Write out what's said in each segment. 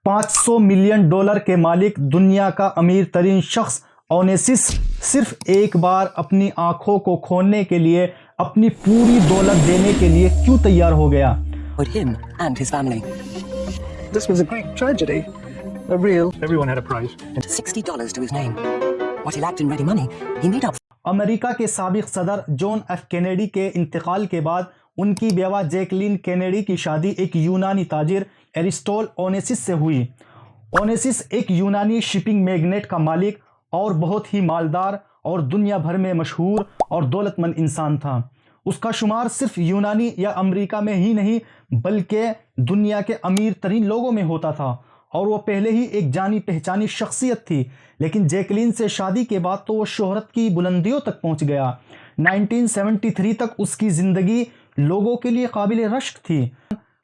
$500 million کے مالک دنیا کا امیر ترین شخص اونیسس صرف ایک بار اپنی آنکھوں کو کھولنے کے لیے اپنی پوری دولت دینے کے لیے کیوں تیار ہو گیا؟ For him and his family. This was a great tragedy. A real. Everyone had a price. And $60 to his name. What he lacked in ready money, he made up. امریکہ کے سابق صدر جون ایف کینیڈی کے انتقال کے بعد ان کی بیوہ Jacqueline Kennedy کی شادی ایک یونانی تاجر ایرسٹول اونیسس سے ہوئی۔ اونیسس ایک یونانی شپنگ میگنیٹ کا مالک اور بہت ہی مالدار اور دنیا بھر میں مشہور اور دولت مند انسان تھا۔ اس کا شمار صرف یونانی یا امریکہ میں ہی نہیں بلکہ دنیا کے امیر ترین لوگوں میں ہوتا تھا، اور وہ پہلے ہی ایک جانی پہچانی شخصیت تھی، لیکن جیکلین سے شادی کے بعد تو وہ شہرت کی بلندیوں تک پہنچ گیا۔ 1973 تک اس کی زندگی لوگوں کے لیے قابل رشک تھی،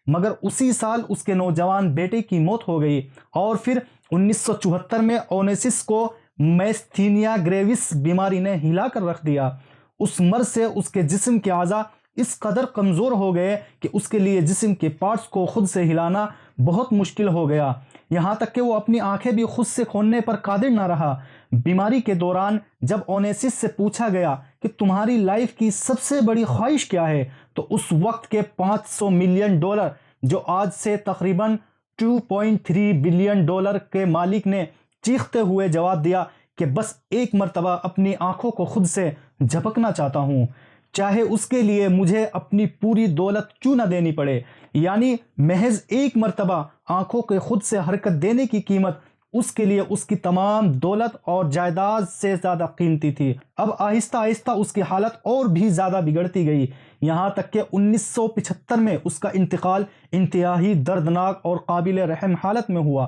مگر اسی سال اس کے نوجوان بیٹے کی موت ہو گئی، اور پھر 1974 میں اونیسس کو میستھینیا گریوس بیماری نے ہلا کر رکھ دیا۔ اس مرض سے اس کے جسم کے اعضاء اس قدر کمزور ہو گئے کہ اس کے لیے جسم کے پارٹس کو خود سے ہلانا بہت مشکل ہو گیا، یہاں تک کہ وہ اپنی آنکھیں بھی خود سے کھولنے پر قادر نہ رہا۔ بیماری کے دوران جب اونیسس سے پوچھا گیا کہ تمہاری لائف کی سب سے بڑی خواہش کیا ہے، تو اس وقت کے $500 ملین جو آج سے تقریباً $2.3 بلین کے مالک نے چیختے ہوئے جواب دیا کہ بس ایک مرتبہ اپنی آنکھوں کو خود سے جھپکنا چاہتا ہوں، چاہے اس کے لیے مجھے اپنی پوری دولت کیوں نہ دینی پڑے۔ یعنی محض ایک مرتبہ آنکھوں کے خود سے حرکت دینے کی قیمت اس کے لیے اس کی تمام دولت اور جائیداد سے زیادہ قیمتی تھی۔ اب آہستہ آہستہ اس کی حالت اور بھی زیادہ بگڑتی گئی، یہاں تک کہ 1975 میں اس کا انتقال انتہائی دردناک اور قابل رحم حالت میں ہوا۔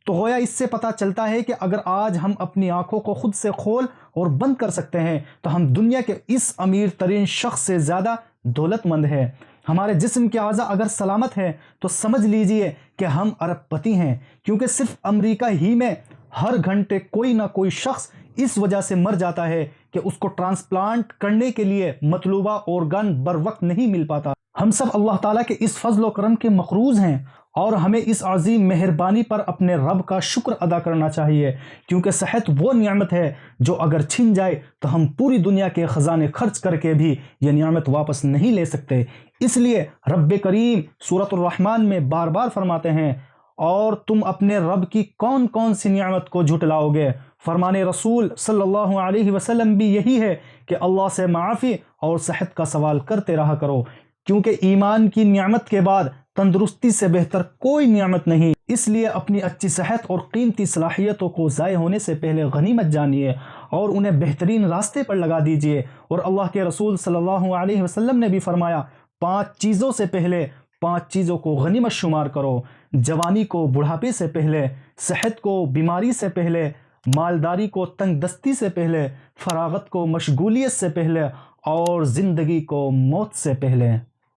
تو گویا اس سے پتہ چلتا ہے کہ اگر آج ہم اپنی آنکھوں کو خود سے کھول اور بند کر سکتے ہیں تو ہم دنیا کے اس امیر ترین شخص سے زیادہ دولت مند ہیں۔ ہمارے جسم کے اعضاء اگر سلامت ہیں تو سمجھ لیجئے کہ ہم ارب پتی ہیں، کیونکہ صرف امریکہ ہی میں ہر گھنٹے کوئی نہ کوئی شخص اس وجہ سے مر جاتا ہے کہ اس کو ٹرانسپلانٹ کرنے کے لیے مطلوبہ organ بر وقت نہیں مل پاتا۔ ہم سب اللہ تعالیٰ کے اس فضل و کرم کے مقروض ہیں، اور ہمیں اس عظیم مہربانی پر اپنے رب کا شکر ادا کرنا چاہیے، کیونکہ صحت وہ نعمت ہے جو اگر چھن جائے تو ہم پوری دنیا کے خزانے خرچ کر کے بھی یہ نعمت واپس نہیں لے سکتے۔ اس لیے رب کریم سورۃ الرحمن میں بار بار فرماتے ہیں، اور تم اپنے رب کی کون کون سی نعمت کو جھٹلاؤ گے؟ فرمان رسول صلی اللہ علیہ وسلم بھی یہی ہے کہ اللہ سے معافی اور صحت کا سوال کرتے رہا کرو، کیونکہ ایمان کی نعمت کے بعد تندرستی سے بہتر کوئی نعمت نہیں۔ اس لیے اپنی اچھی صحت اور قیمتی صلاحیتوں کو ضائع ہونے سے پہلے غنیمت جانیے اور انہیں بہترین راستے پر لگا دیجیے۔ اور اللہ کے رسول صلی اللہ علیہ وسلم نے بھی فرمایا، 5 چیزوں سے پہلے 5 چیزوں کو غنیمت شمار کرو: جوانی کو بڑھاپے سے پہلے، صحت کو بیماری سے پہلے، مالداری کو تنگ دستی سے پہلے، فراغت کو مشغولیت سے پہلے، اور زندگی کو موت سے پہلے۔